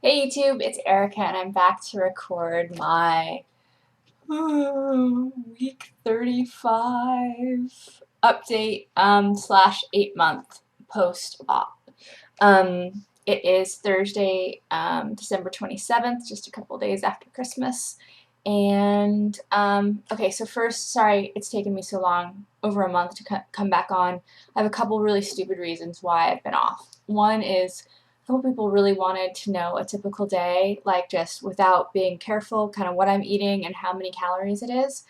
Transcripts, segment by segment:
Hey YouTube, it's Erica and I'm back to record my week 35 update slash 8-month post-op. It is Thursday, December 27th, just a couple days after Christmas. And okay, so first, sorry it's taken me so long, over a month, to come back on. I have a couple really stupid reasons why I've been off. One is a couple people really wanted to know a typical day, like just without being careful, kind of what I'm eating and how many calories it is.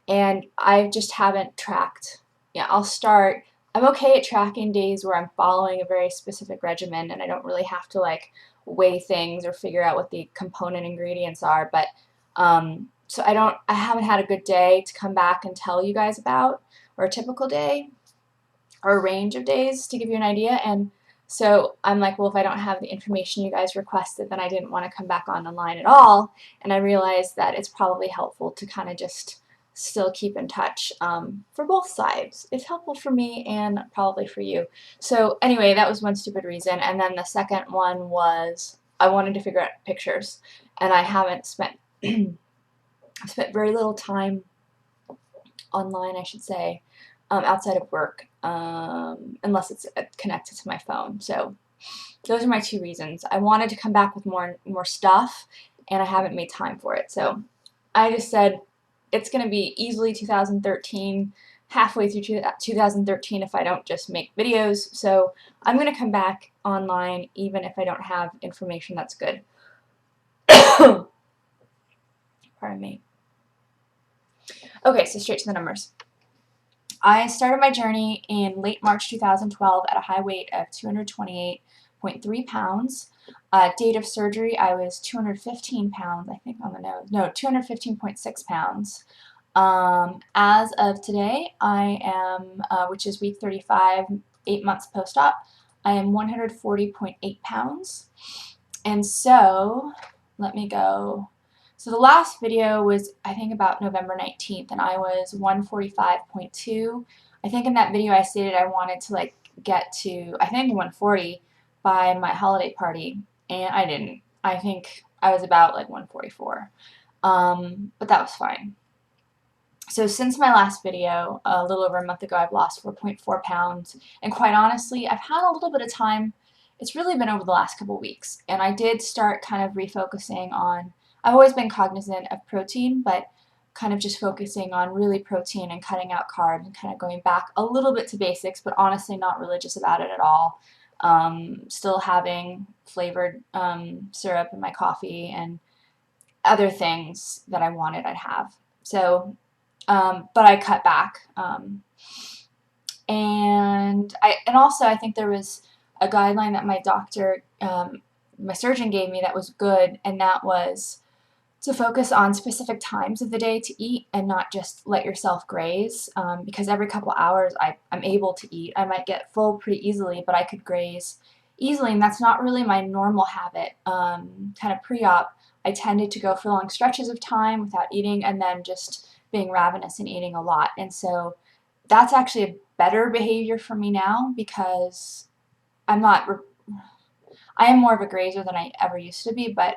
And I just haven't tracked. Yeah, I'm okay at tracking days where I'm following a very specific regimen and I don't really have to like weigh things or figure out what the component ingredients are, but so I haven't had a good day to come back and tell you guys about, or a typical day, or a range of days to give you an idea. And so I'm like, well, if I don't have the information you guys requested, then I didn't want to come back on the line at all. And I realized that it's probably helpful to kind of just still keep in touch for both sides. It's helpful for me and probably for you. So anyway, that was one stupid reason. And then the second one was I wanted to figure out pictures, and I haven't spent spent very little time online, I should say, outside of work, unless it's connected to my phone. So those are my two reasons. I wanted to come back with more stuff, and I haven't made time for it. So I just said it's going to be easily 2013, halfway through 2013 if I don't just make videos. So I'm going to come back online even if I don't have information that's good. Pardon me. Okay, so straight to the numbers. I started my journey in late March 2012 at a high weight of 228.3 pounds. Date of surgery, I was 215 pounds, I think, on the nose. No, 215.6 pounds. As of today, I am, which is week 35, 8 months post-op, I am 140.8 pounds. And so, let me go. So the last video was, I think, about November 19th, and I was 145.2. I think in that video I stated I wanted to like get to, I think, 140 by my holiday party, and I didn't. I think I was about like 144, but that was fine. So since my last video, a little over a month ago, I've lost 4.4 pounds, and quite honestly, I've had a little bit of time. It's really been over the last couple weeks, and I did start kind of refocusing on, I've always been cognizant of protein, but kind of just focusing on really protein and cutting out carbs and kind of going back a little bit to basics, but honestly not religious about it at all. Still having flavored syrup in my coffee and other things that I wanted I'd have. So but I cut back. And also I think there was a guideline that my doctor, my surgeon gave me that was good, and that was to focus on specific times of the day to eat and not just let yourself graze, because every couple hours I'm able to eat. I might get full pretty easily, but I could graze easily, and that's not really my normal habit. Kind of pre-op, I tended to go for long stretches of time without eating and then just being ravenous and eating a lot. And so that's actually a better behavior for me now because I'm not, I am more of a grazer than I ever used to be, but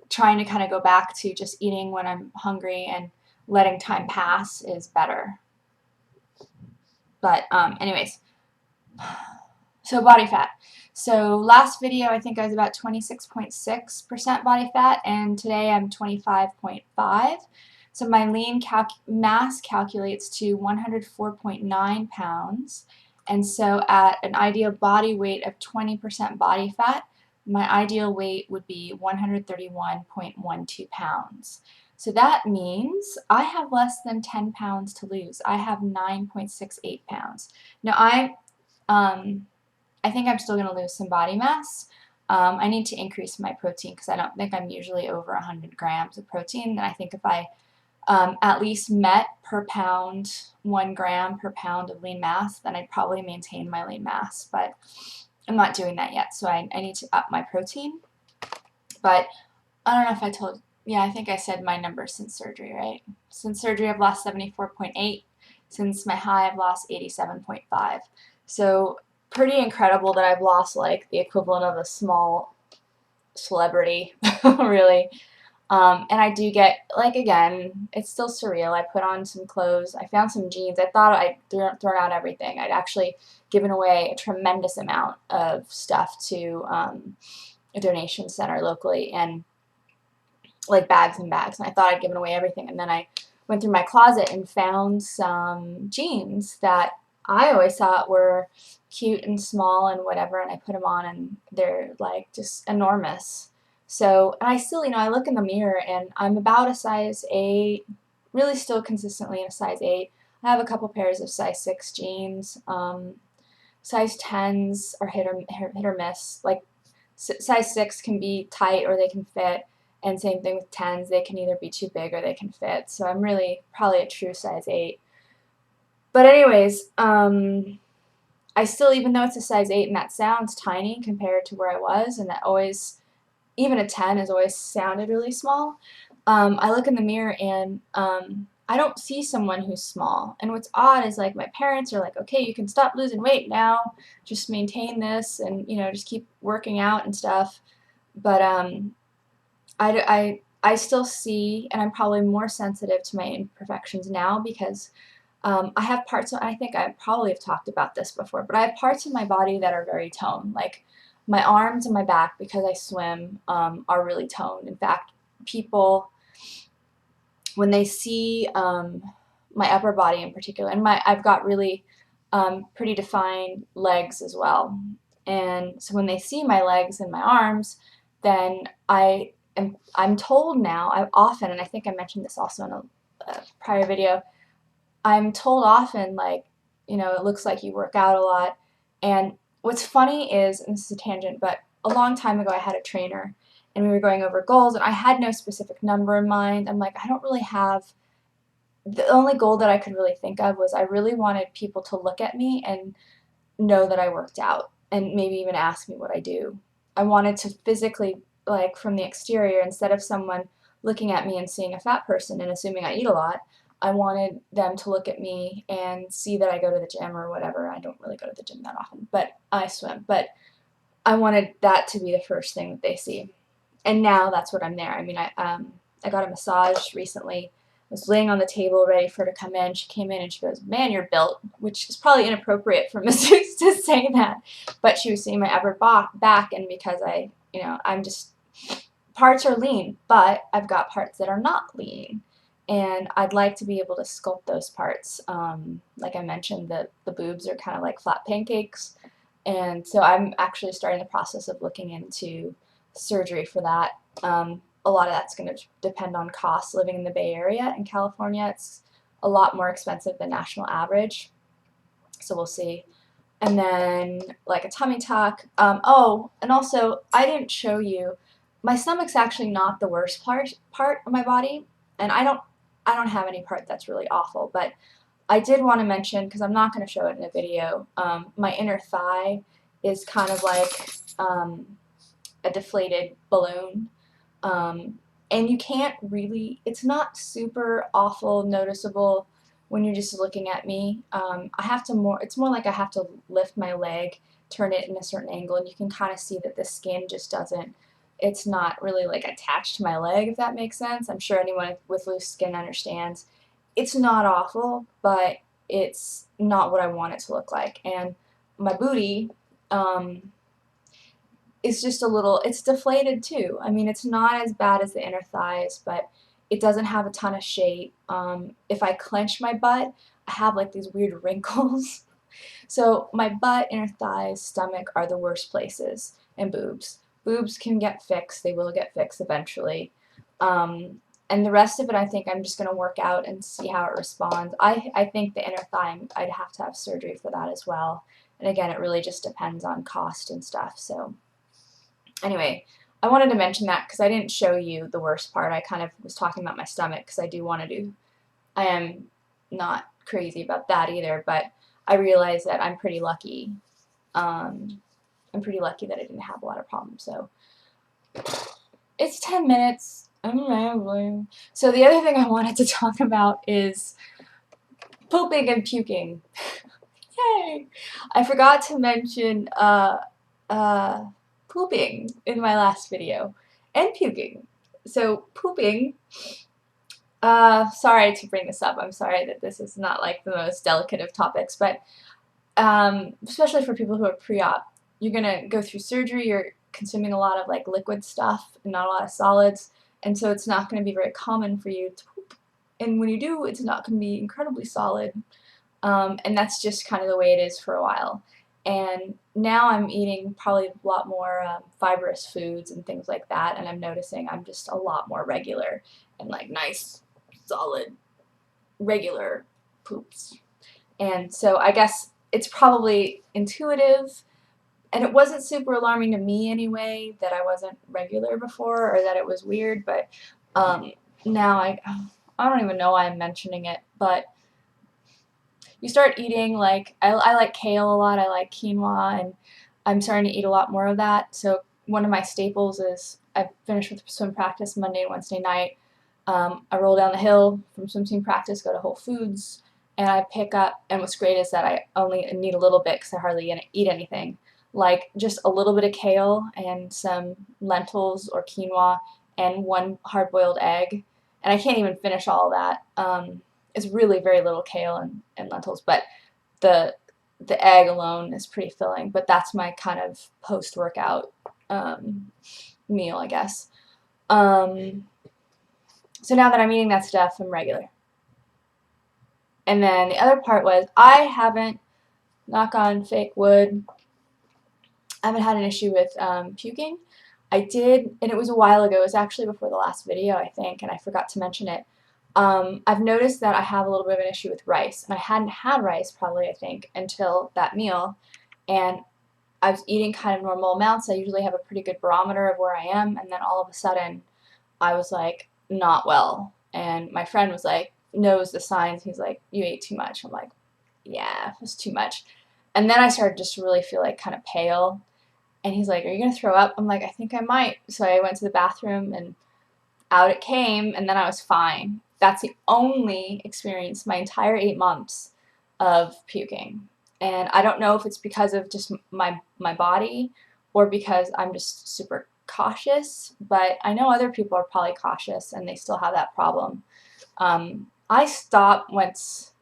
trying to kind of go back to just eating when I'm hungry and letting time pass is better. But anyways, so body fat. So last video I think I was about 26.6% body fat, and today I'm 25.5. So my lean mass calculates to 104.9 pounds. And so at an ideal body weight of 20% body fat, my ideal weight would be 131.12 pounds. So that means I have less than 10 pounds to lose. I have 9.68 pounds. Now I think I'm still going to lose some body mass. I need to increase my protein because I don't think I'm usually over 100 grams of protein. And I think if I at least met per pound 1 gram per pound of lean mass, then I'd probably maintain my lean mass. But I'm not doing that yet, so I need to up my protein. But I don't know if I told, yeah, I think I said my numbers since surgery, right? Since surgery, I've lost 74.8. Since my high, I've lost 87.5. So pretty incredible that I've lost like the equivalent of a small celebrity, really. And I do get, like, again, it's still surreal. I put on some clothes. I found some jeans. I thought I'd thrown out everything. I'd actually given away a tremendous amount of stuff to a donation center locally, and like bags and bags. And I thought I'd given away everything. And then I went through my closet and found some jeans that I always thought were cute and small and whatever. And I put them on, and they're like just enormous. So, and I still, I look in the mirror and I'm about a size 8, really still consistently in a size 8. I have a couple pairs of size 6 jeans. Size 10s are hit or miss. Like size 6 can be tight or they can fit, and same thing with 10s. They can either be too big or they can fit. So I'm really probably a true size 8. But anyways, I still, even though it's a size 8 and that sounds tiny compared to where I was, and that always, even a 10 has always sounded really small, I look in the mirror and I don't see someone who's small. And what's odd is, like, my parents are like, okay, you can stop losing weight now, just maintain this, and just keep working out and stuff. But I still see, and I'm probably more sensitive to my imperfections now because I have parts of, I think I probably have talked about this before, but I have parts of my body that are very toned. Like my arms and my back, because I swim, are really toned. In fact, people, when they see my upper body in particular, and I've got really pretty defined legs as well. And so when they see my legs and my arms, then I'm told now, I often, and I think I mentioned this also in a prior video, I'm told often, like, it looks like you work out a lot. And what's funny is, and this is a tangent, but a long time ago I had a trainer and we were going over goals, and I had no specific number in mind. I'm like, I don't really have, the only goal that I could really think of was I really wanted people to look at me and know that I worked out and maybe even ask me what I do. I wanted to physically, like from the exterior, instead of someone looking at me and seeing a fat person and assuming I eat a lot, I wanted them to look at me and see that I go to the gym or whatever. I don't really go to the gym that often, but I swim. But I wanted that to be the first thing that they see. And now that's what I'm there. I mean, I got a massage recently. I was laying on the table ready for her to come in. She came in and she goes, "Man, you're built," which is probably inappropriate for masseuse to say that. But she was seeing my upper back, and because I'm just, parts are lean, but I've got parts that are not lean. And I'd like to be able to sculpt those parts. Like I mentioned, the boobs are kind of like flat pancakes. And so I'm actually starting the process of looking into surgery for that. A lot of that's going to depend on costs. Living in the Bay Area in California, it's a lot more expensive than national average. So we'll see. And then like a tummy tuck. Oh, and also I didn't show you, my stomach's actually not the worst part of my body, and I don't have any part that's really awful, but I did want to mention, because I'm not going to show it in a video, my inner thigh is kind of like a deflated balloon. And you can't really, it's not super awful noticeable when you're just looking at me. It's more like I have to lift my leg, turn it in a certain angle, and you can kind of see that the skin just doesn't, it's not really like attached to my leg, if that makes sense. I'm sure anyone with loose skin understands. It's not awful, but it's not what I want it to look like. And my booty, is just a little, it's deflated too. I mean, it's not as bad as the inner thighs, but it doesn't have a ton of shape. If I clench my butt, I have like these weird wrinkles. So my butt, inner thighs, stomach are the worst places, and boobs. Boobs can get fixed. They will get fixed eventually. And the rest of it, I think I'm just going to work out and see how it responds. I think the inner thigh, I'd have to have surgery for that as well. And again, it really just depends on cost and stuff. So anyway, I wanted to mention that because I didn't show you the worst part. I kind of was talking about my stomach because I do want to do, I am not crazy about that either, but I realize that I'm pretty lucky. I'm pretty lucky that I didn't have a lot of problems. So it's 10 minutes. I'm rambling. So the other thing I wanted to talk about is pooping and puking. Yay! I forgot to mention pooping pooping in my last video, and puking. So pooping, sorry to bring this up, I'm sorry that this is not like the most delicate of topics, but especially for people who are pre-op, you're gonna go through surgery, you're consuming a lot of like liquid stuff and not a lot of solids, and so it's not gonna be very common for you to poop. And when you do, it's not gonna be incredibly solid. And that's just kind of the way it is for a while. And now I'm eating probably a lot more fibrous foods and things like that, and I'm noticing I'm just a lot more regular and like nice, solid, regular poops. And so I guess it's probably intuitive, and it wasn't super alarming to me anyway that I wasn't regular before or that it was weird, but now I don't even know why I'm mentioning it, but you start eating, like, I like kale a lot, I like quinoa, and I'm starting to eat a lot more of that. So one of my staples is I finished with swim practice Monday and Wednesday night. I roll down the hill from swim team practice, go to Whole Foods, and I pick up, and what's great is that I only need a little bit because I hardly eat anything, like just a little bit of kale and some lentils or quinoa and one hard-boiled egg, and I can't even finish all of that. It's really very little kale and lentils, but the egg alone is pretty filling. But that's my kind of post-workout meal, I guess. So now that I'm eating that stuff, I'm regular. And then the other part was I haven't, knock on fake wood, I haven't had an issue with puking. I did, and it was a while ago. It was actually before the last video, I think, and I forgot to mention it. I've noticed that I have a little bit of an issue with rice, and I hadn't had rice probably, I think, until that meal, and I was eating kind of normal amounts. I usually have a pretty good barometer of where I am, and then all of a sudden I was like, not well, and my friend was like, knows the signs. He's like, you ate too much. I'm like, yeah, it was too much. And then I started just to really feel like kind of pale, and he's like, are you gonna throw up? I'm like, I think I might. So I went to the bathroom and out it came, and then I was fine. That's the only experience my entire 8 months of puking. And I don't know if it's because of just my body or because I'm just super cautious, but I know other people are probably cautious and they still have that problem. I stopped once.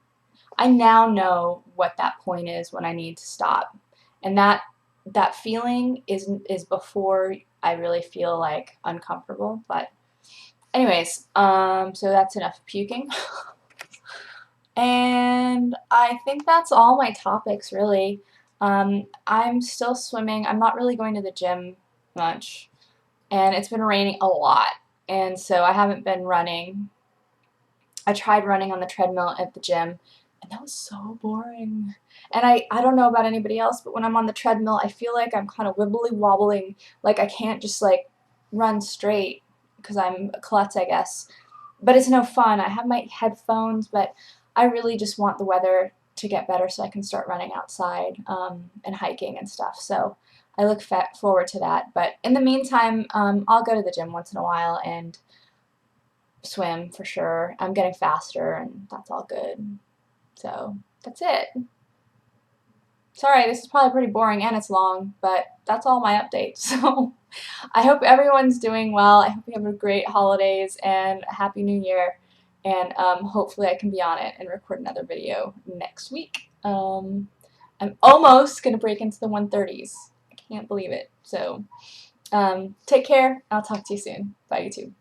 I now know what that point is when I need to stop, and that feeling is before I really feel like uncomfortable. But anyways, so that's enough puking. And I think that's all my topics, really. I'm still swimming. I'm not really going to the gym much, and it's been raining a lot, and so I haven't been running. I tried running on the treadmill at the gym, and that was so boring. And I don't know about anybody else, but when I'm on the treadmill, I feel like I'm kind of wibbly wobbling, like I can't just like run straight because I'm a klutz, I guess. But it's no fun. I have my headphones, but I really just want the weather to get better so I can start running outside and hiking and stuff. So I look forward to that. But in the meantime, I'll go to the gym once in a while and swim for sure. I'm getting faster, and that's all good. So that's it. Sorry, this is probably pretty boring and it's long, but that's all my updates. So I hope everyone's doing well. I hope you have a great holidays and a happy new year. And hopefully I can be on it and record another video next week. I'm almost going to break into the 130s. I can't believe it. So take care. I'll talk to you soon. Bye, YouTube.